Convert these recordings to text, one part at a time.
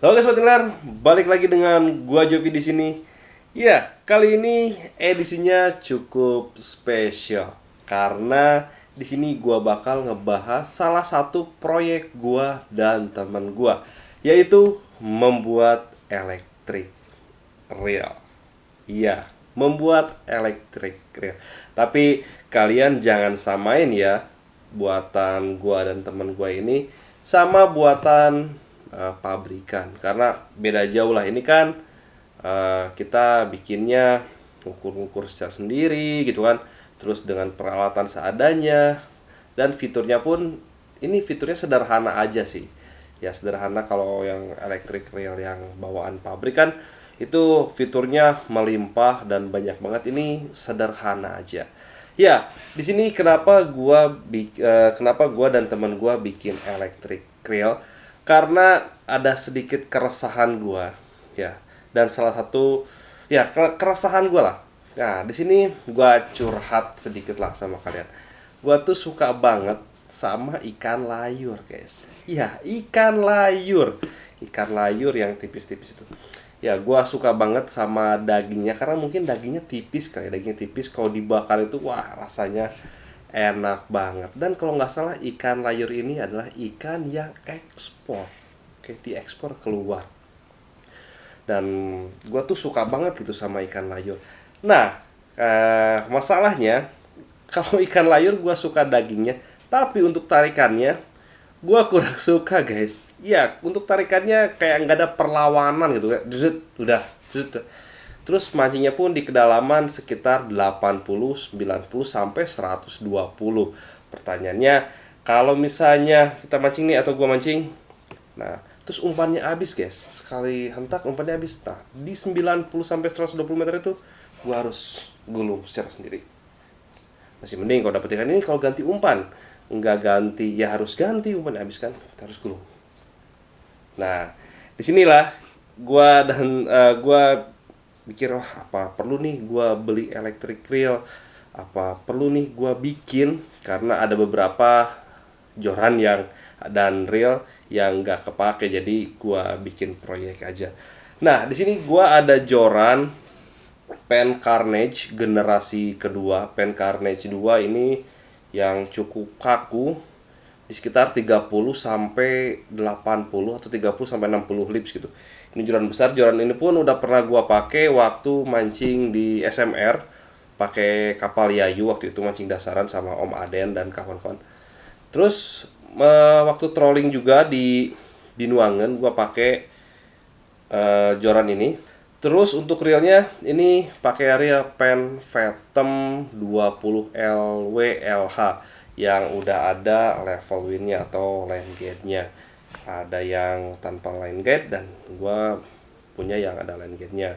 Halo guys, Sobat, balik lagi dengan gua Jovi di sini. Ya, kali ini edisinya cukup spesial karena di sini gua bakal ngebahas salah satu proyek gua dan teman gua, yaitu membuat elektrik real. Iya, membuat elektrik real. Tapi kalian jangan samain ya buatan gua dan teman gua ini sama buatan pabrikan, karena beda jauh lah. Ini kan kita bikinnya ngukur-ngukur secara sendiri gitu kan, terus dengan peralatan seadanya, dan fiturnya pun ini fiturnya sederhana aja sih. Ya sederhana, kalau yang elektrik real yang bawaan pabrik kan itu fiturnya melimpah dan banyak banget. Ini sederhana aja. Ya, di sini kenapa gua dan teman gua bikin elektrik real, karena ada sedikit keresahan gua ya. Dan salah satu ya keresahan gua lah. Nah, di sini gua curhat sedikit lah sama kalian. Gua tuh suka banget sama ikan layur, guys. Iya, ikan layur. Ikan layur yang tipis-tipis itu. Ya, gua suka banget sama dagingnya karena mungkin dagingnya tipis kali. Dagingnya tipis, kalau dibakar itu wah, rasanya enak banget. Dan kalau nggak salah ikan layur ini adalah ikan yang ekspor. Oke, diekspor keluar. Dan gue tuh suka banget gitu sama ikan layur. Nah, masalahnya kalau ikan layur gue suka dagingnya, tapi untuk tarikannya gue kurang suka, guys. Ya, untuk tarikannya kayak nggak ada perlawanan gitu, kayak udah terus mancingnya pun di kedalaman sekitar 80, 90 sampai 120. Pertanyaannya, kalau misalnya kita mancing nih atau gua mancing, nah, terus umpannya habis, guys. Sekali hentak umpannya habis. Nah, di 90 sampai 120 meter itu gua harus gulung secara sendiri. Masih mending kalau dapet ikan ini kalau ganti umpan. Nggak ganti, ya harus ganti umpan habis kan. Kita harus gulung. Nah, disinilah gua mikir, wah, apa perlu nih gua beli elektrik reel, apa perlu nih gua bikin, karena ada beberapa joran yang dan reel yang nggak kepake, jadi gua bikin proyek aja. Nah, di sini gua ada joran Pen Carnage generasi kedua. Pen Carnage 2 ini yang cukup kaku, di sekitar 30 sampai 80 atau 30 sampai 60 lips gitu. Ini joran besar. Joran ini pun udah pernah gua pakai waktu mancing di SMR, pakai kapal Yayu waktu itu, mancing dasaran sama Om Aden dan kawan-kawan. Terus waktu trolling juga di Binuangen gua pakai joran ini. Terus untuk reelnya ini pakai reel Pen Phantom 20 LWLH yang udah ada level windnya atau line gate-nya. Ada yang tanpa line gate dan gua punya yang ada line gate-nya.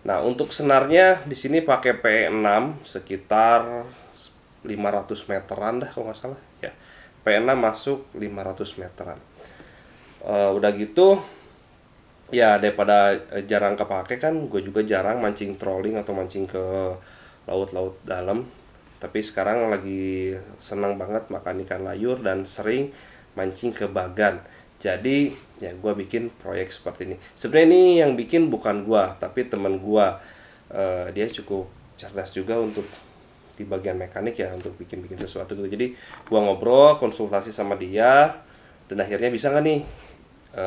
Nah, untuk senarnya di sini pakai P6 sekitar 500 meteran dah kalau nggak salah ya. P6 masuk 500 meteran. Udah gitu ya, daripada jarang kepake kan, gue juga jarang mancing trolling atau mancing ke laut-laut dalam. Tapi sekarang lagi senang banget makan ikan layur dan sering mancing ke bagan. Jadi ya gue bikin proyek seperti ini. Sebenarnya ini yang bikin bukan gue, tapi teman gue. Dia cukup cerdas juga untuk di bagian mekanik ya, untuk bikin-bikin sesuatu gitu. Jadi gue ngobrol, konsultasi sama dia, dan akhirnya bisa nggak nih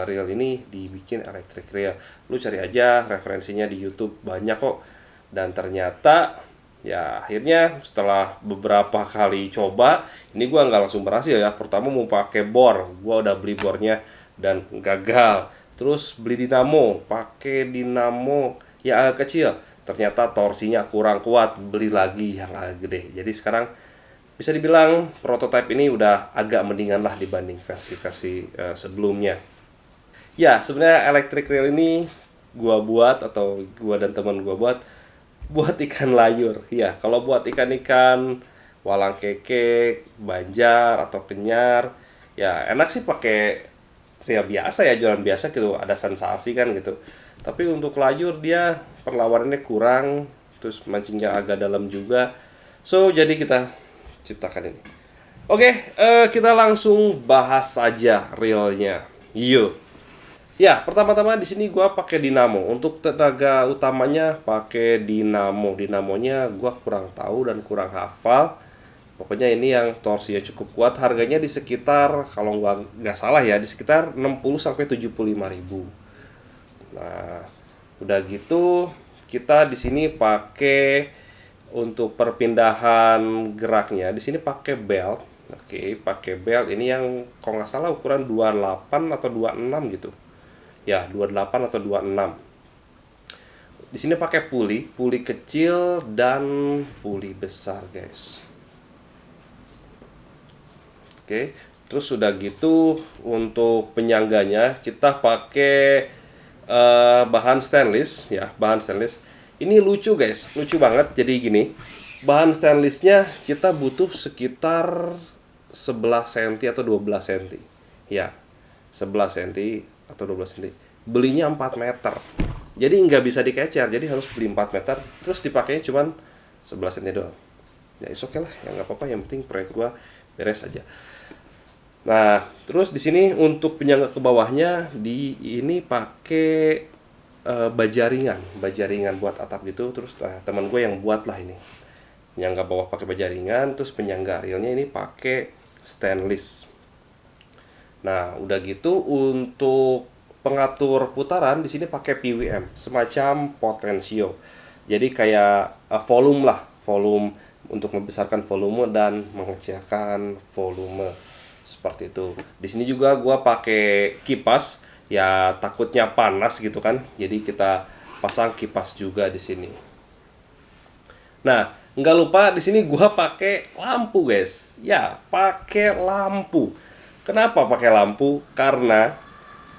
reel ini dibikin elektrik reel. Lu cari aja referensinya di YouTube, banyak kok. Dan ternyata ya akhirnya setelah beberapa kali coba, ini gua nggak langsung berhasil ya. Pertama mau pakai bor, gua udah beli bornya dan gagal. Terus beli dinamo, pakai dinamo yang agak kecil, ternyata torsinya kurang kuat, beli lagi yang agak gede. Jadi sekarang bisa dibilang prototipe ini udah agak mendingan lah dibanding versi-versi sebelumnya. Ya, sebenarnya electric reel ini gua buat, atau gua dan teman gua buat ikan layur. Ya, kalau buat ikan-ikan walang keke, banjar atau kenyar, ya enak sih pakai reel biasa ya, jalan biasa gitu, ada sensasi kan gitu. Tapi untuk layur dia perlawanannya kurang, terus mancingnya agak dalam juga. So, jadi kita ciptakan ini. Oke, kita langsung bahas saja reelnya. Yuk. Ya, pertama-tama di sini gua pakai dinamo. Untuk tenaga utamanya pakai dinamo. Dinamonya gua kurang tahu dan kurang hafal. Pokoknya ini yang torsinya cukup kuat. Harganya di sekitar, kalau gua nggak salah ya, di sekitar 60 sampai 75 ribu. Nah, udah gitu kita di sini pakai untuk perpindahan geraknya. Di sini pakai belt. Oke, pakai belt ini yang kalau nggak salah ukuran 28 atau 26 gitu. Ya, 28 atau 26. Di sini pakai puli kecil dan puli besar, guys. Oke, terus sudah gitu untuk penyangganya kita pakai bahan stainless ya, bahan stainless. Ini lucu guys, lucu banget. Jadi gini, bahan stainlessnya kita butuh sekitar 11 cm atau 12 cm. Ya, 11 cm atau 12 cm. Belinya 4 meter. Jadi nggak bisa dikecer, jadi harus beli 4 meter. Terus dipakainya cuman 11 cm doang. Ya is oke lah, ya nggak apa-apa. Yang penting proyek gua beres aja. Nah, terus di sini untuk penyangga ke bawahnya di ini pakai baja ringan buat atap gitu. Terus teman gue yang buat lah ini. Penyangga bawah pakai baja ringan, terus penyangga realnya ini pakai stainless. Nah, udah gitu untuk pengatur putaran di sini pakai PWM, semacam potensio. Jadi kayak volume lah, volume untuk membesarkan volume dan mengecilkan volume seperti itu. Di sini juga gua pakai kipas, ya takutnya panas gitu kan. Jadi kita pasang kipas juga di sini. Nah, nggak lupa di sini gua pakai lampu, guys. Ya, pakai lampu. Kenapa pakai lampu? Karena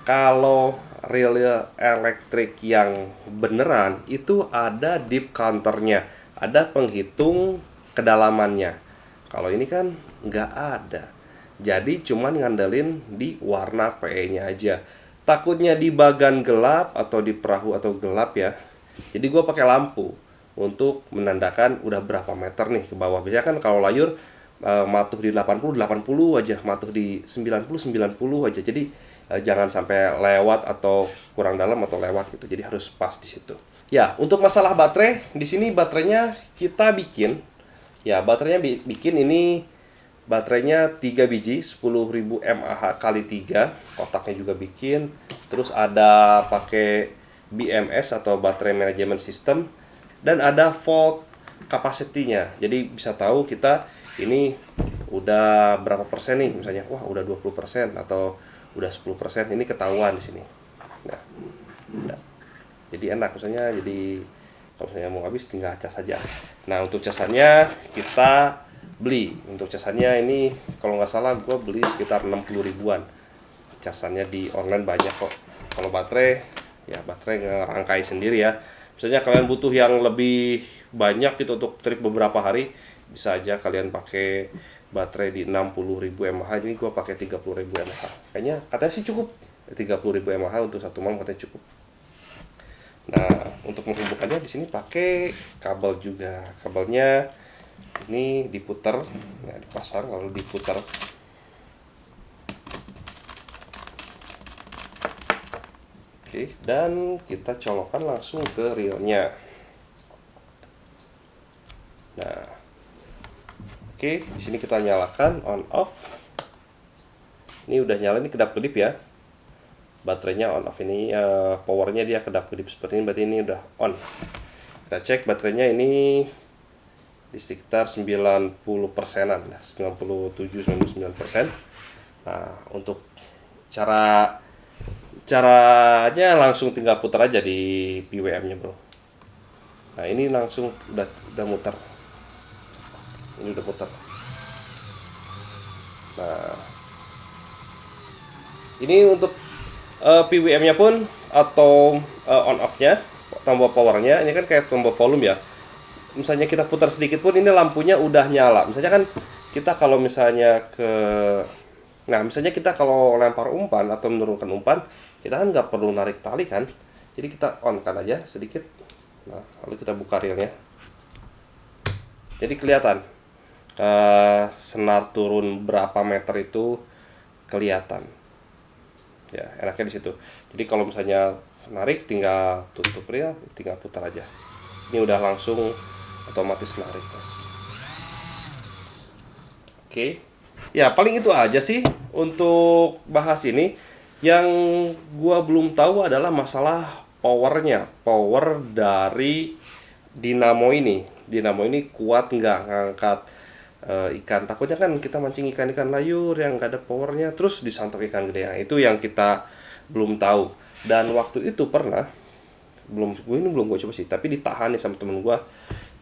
kalau relay elektrik yang beneran itu ada deep counternya, ada penghitung kedalamannya. Kalau ini kan nggak ada. Jadi cuman ngandelin di warna PE-nya aja. Takutnya di bagan gelap atau di perahu atau gelap ya. Jadi gue pakai lampu untuk menandakan udah berapa meter nih ke bawah. Biasanya kan kalau layur matuh di 80 aja, matuh di 90 aja. Jadi jangan sampai lewat atau kurang dalam atau lewat gitu. Jadi harus pas di situ. Ya, untuk masalah baterai, di sini baterainya kita bikin. Ya, baterainya bikin ini baterainya 3 biji 10.000 mAh kali 3, kotaknya juga bikin. Terus ada pakai BMS atau baterai management system, dan ada volt capacity-nya. Jadi bisa tahu kita ini udah berapa persen nih, misalnya wah udah 20% atau udah 10%, ini ketahuan di sini. Nah, udah. Jadi enak misalnya, jadi kalau misalnya mau habis tinggal cas saja. Nah, untuk casannya kita beli. Untuk casannya ini kalau nggak salah gue beli sekitar 60 ribuan. Casannya di online banyak kok. Kalau baterai, ya baterai ngerangkai sendiri ya. Misalnya kalian butuh yang lebih banyak gitu untuk trip beberapa hari, bisa aja kalian pakai baterai di 60.000 mAh. Ini gue pakai 30.000 mAh. Kayaknya katanya sih cukup. 30.000 mAh untuk satu malam katanya cukup. Nah, untuk menghubungkannya di sini pakai kabel juga. Kabelnya ini diputar, nah dipasang lalu diputar. Oke, dan kita colokkan langsung ke reelnya. Nah, oke, di sini kita nyalakan on off. Ini udah nyala, ini kedap-kedip ya. Baterainya on off ini, powernya dia kedap-kedip seperti ini, berarti ini udah on. Kita cek baterainya ini di sekitar 90%-an, 97-99%. Nah, untuk caranya langsung tinggal putar aja di PWM-nya, bro. Nah, ini langsung udah muter. Ini udah muter. Nah, ini untuk PWM-nya pun atau on off-nya, tombol powernya ini kan kayak tombol volume ya. Misalnya kita putar sedikit pun ini lampunya udah nyala. Misalnya kan kita kalau misalnya misalnya kita kalau lempar umpan atau menurunkan umpan, kita kan nggak perlu narik tali kan. Jadi kita on kan aja sedikit. Nah, lalu kita buka reelnya. Jadi kelihatan senar turun berapa meter itu kelihatan. Ya, enaknya di situ. Jadi kalau misalnya narik tinggal tutup reel, tinggal putar aja. Ini udah langsung otomatis narik, guys. Oke. Ya, paling itu aja sih untuk bahas ini. Yang gua belum tahu adalah masalah powernya, power dari dinamo ini. Dinamo ini kuat nggak ngangkat ikan? Takutnya kan kita mancing ikan-ikan layur yang nggak ada powernya, terus disantap ikan gede. Nah, itu yang kita belum tahu. Dan waktu itu pernah, belum gue coba sih, tapi ditahan nih sama temen gue.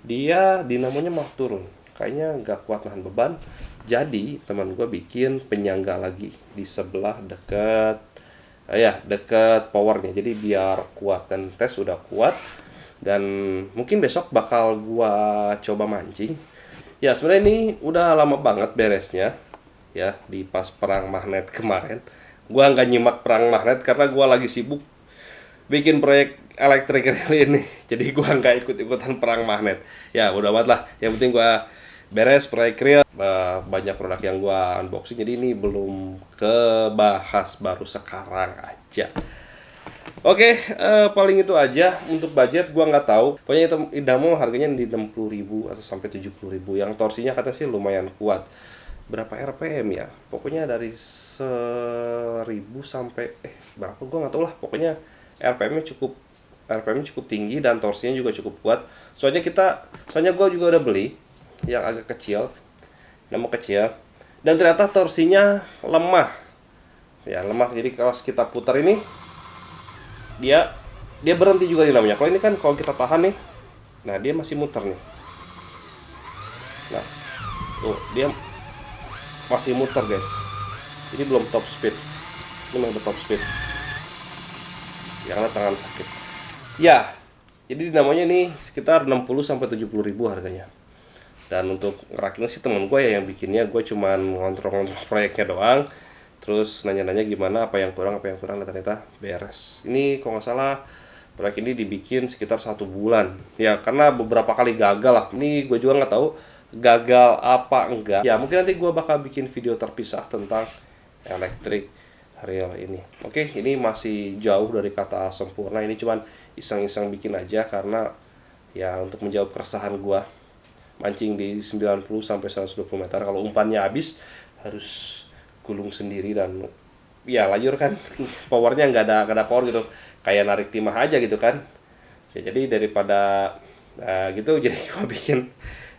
Dia dinamonya mau turun, kayaknya nggak kuat nahan beban. Jadi teman gue bikin penyangga lagi di sebelah deket, ya deket powernya, jadi biar kuat. Dan tes udah kuat, dan mungkin besok bakal gua coba mancing. Ya sebenarnya ini udah lama banget beresnya, ya di pas perang magnet kemarin. Gua nggak nyimak perang magnet karena gua lagi sibuk bikin proyek elektrik reel ini. Jadi gua nggak ikut-ikutan perang magnet. Ya udah amat lah. Yang penting gua beres proyek reel. Banyak produk yang gua unboxing, jadi ini belum kebahas, baru sekarang aja. Oke, paling itu aja. Untuk budget gua nggak tahu. Pokoknya itu idamo harganya di 60.000 atau sampai 70.000. Yang torsinya katanya sih lumayan kuat. Berapa RPM ya? Pokoknya dari 1000 sampai berapa gua nggak tahu lah. Pokoknya RPM-nya cukup tinggi dan torsinya juga cukup kuat. Soalnya gua juga udah beli yang agak kecil. Dinamo kecil. Dan ternyata torsinya lemah. Ya, lemah. Jadi kalau kita putar ini dia berhenti juga dinamonya. Kalau ini kan kalau kita tahan nih, nah dia masih muter nih. Nah, tuh dia masih muter guys. Jadi belum top speed. Ini memang top speed. Ya karena tangan sakit. Ya, jadi dinamonya nih sekitar 60 sampai 70.000 harganya. Dan untuk ngerakitnya sih temen gue ya yang bikinnya, gue cuman ngontrol proyeknya doang. Terus nanya-nanya gimana, apa yang kurang, dan ternyata beres. Ini kalau nggak salah proyek ini dibikin sekitar 1 bulan. Ya karena beberapa kali gagal lah. Ini gue juga nggak tahu gagal apa enggak. Ya mungkin nanti gue bakal bikin video terpisah tentang elektrik reel ini. Oke, ini masih jauh dari kata sempurna. Ini cuman iseng-iseng bikin aja karena ya untuk menjawab keresahan gue. Mancing di 90 sampai 120 meter, kalau umpannya habis harus gulung sendiri. Dan ya layur kan powernya nggak ada power gitu, kayak narik timah aja gitu kan. Ya jadi daripada gitu jadi gua bikin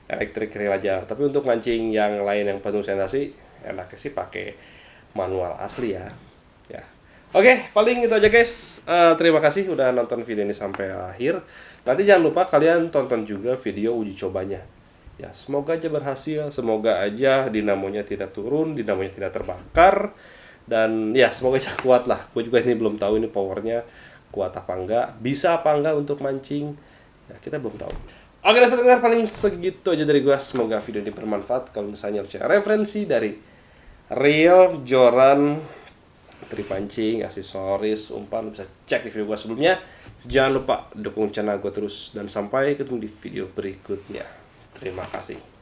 elektrik reel aja. Tapi untuk mancing yang lain yang penuh sensasi, enaknya sih pakai manual asli ya. Oke, paling itu aja guys. Terima kasih udah nonton video ini sampai akhir. Nanti jangan lupa kalian tonton juga video uji cobanya. Ya, semoga aja berhasil, semoga aja dinamonya tidak turun, dinamonya tidak terbakar, dan ya semoga aja kuat lah. Gue juga ini belum tahu ini powernya kuat apa enggak, bisa apa enggak untuk mancing. Ya, kita belum tahu. Oke, pendengar, paling segitu aja dari gue. Semoga video ini bermanfaat. Kalau misalnya lo cari referensi dari reel, joran, tripancing, aksesoris, umpan, bisa cek di video gue sebelumnya. Jangan lupa dukung channel gue terus, dan sampai ketemu di video berikutnya. Terima kasih.